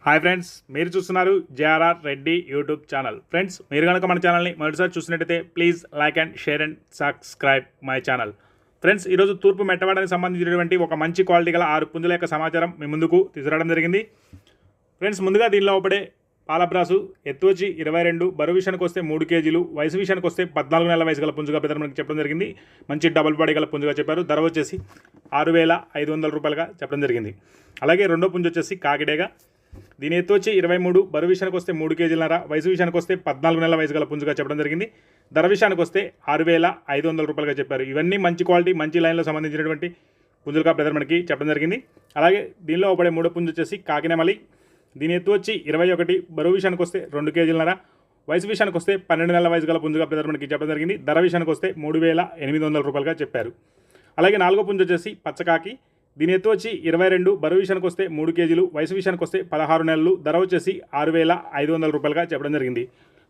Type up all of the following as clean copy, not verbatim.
Hi friends, మీరు చూస్తున్నారు JRR Reddy YouTube channel. Friends, మీరు కనుక మన ఛానల్ని మొదటిసారి చూసినట్టయితే please like and share and subscribe my channel. Friends, ఈరోజు తూర్పు మెట్టవాడానికి సంబంధించినటువంటి ఒక మంచి క్వాలిటీ గల 6 పుంజుల యొక్క సమాచారం మీ ముందుకు తీసుకురావడం జరిగింది. ఫ్రెండ్స్, ముందుగా దీనిలో ఒకటే పాలబ్రాసు ఎత్తు వచ్చి 22, బరువు విషయానికి వస్తే 3 కేజీలు, వయసు విషయానికి వస్తే 14 నెలల వయసు గల పుంజుగా పెద్దలు మనకి చెప్పడం జరిగింది. మంచి డబుల్ బాడీ గల పుంజుగా చెప్పారు. ధర వచ్చేసి 6,500 రూపాయలుగా చెప్పడం జరిగింది. అలాగే రెండో పుంజు వచ్చేసి కాకిడేగా. దీని ఎత్తు వచ్చి 23, బరువు విషయానికి వస్తే 3 కేజీలన్నర, వయసు విషయానికి వస్తే 14 నెలల వయసు గల పుంజుగా చెప్పడం జరిగింది. ధర విషయానికి వస్తే 6,500 రూపాయలుగా చెప్పారు. ఇవన్నీ మంచి క్వాలిటీ, మంచి లైన్లో సంబంధించినటువంటి పుంజులుగా బ్రదర్ మనకి చెప్పడం జరిగింది. అలాగే దీనిలో ఒకడే మూడో పుంజు వచ్చేసి కాకినెమలి. దీని ఎత్తు వచ్చి 21, బరువు విషయానికి వస్తే 2 కేజీలన్నర, వయసు విషయానికి వస్తే 12 నెలల వయసు గల పుంజుగా బ్రదర్ మనకి చెప్పడం జరిగింది. ధర విషయానికి వస్తే 3,800 రూపాయలుగా చెప్పారు. అలాగే నాలుగో పుంజు వచ్చేసి పచ్చకాకి. దీని ఎత్తు వచ్చి 22, బరువు విషయానికి వస్తే 3 కేజీలు, వయసు విషయానికి వస్తే 16 నెలలు, ధర వచ్చేసి 6,500 రూపాయలుగా చెప్పడం జరిగింది.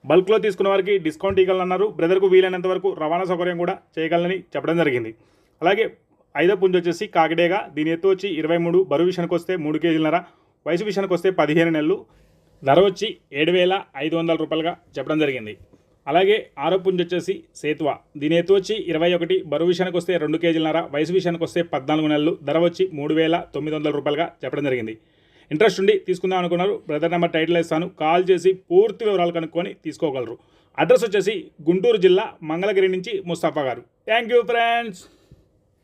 బల్క్లో తీసుకున్న వారికి డిస్కౌంట్ ఇవ్వాలన్నారు. బ్రదర్కు వీలైనంత వరకు రవాణా సౌకర్యం కూడా చేయగలని చెప్పడం జరిగింది. అలాగే ఐదో పుంజు వచ్చేసి కాకిడేగా. దీని ఎత్తు వచ్చి 23, బరువు విషయానికి వస్తే 3 కేజీలన్నర, వయసు విషయానికి వస్తే 15 నెలలు, ధర వచ్చి 7,500 రూపాయలుగా చెప్పడం జరిగింది. అలాగే ఆరో పుంజు వచ్చేసి సేతువ. దీని ఎత్తు వచ్చి 21, బరువు విషయానికి వస్తే 2 కేజీలన్నర, వయసు విషయానికి వస్తే 14 నెలలు, ధర వచ్చి 3,900 రూపాయలుగా చెప్పడం జరిగింది. ఇంట్రెస్ట్ ఉండి తీసుకుందాం అనుకున్నారు, బ్రదర్ నెంబర్ టైటిల్ ఇస్తాను, కాల్ చేసి పూర్తి వివరాలు కనుక్కొని తీసుకోగలరు. అడ్రస్ వచ్చేసి గుంటూరు జిల్లా మంగళగిరి నుంచి ముస్తఫా గారు. Thank you friends.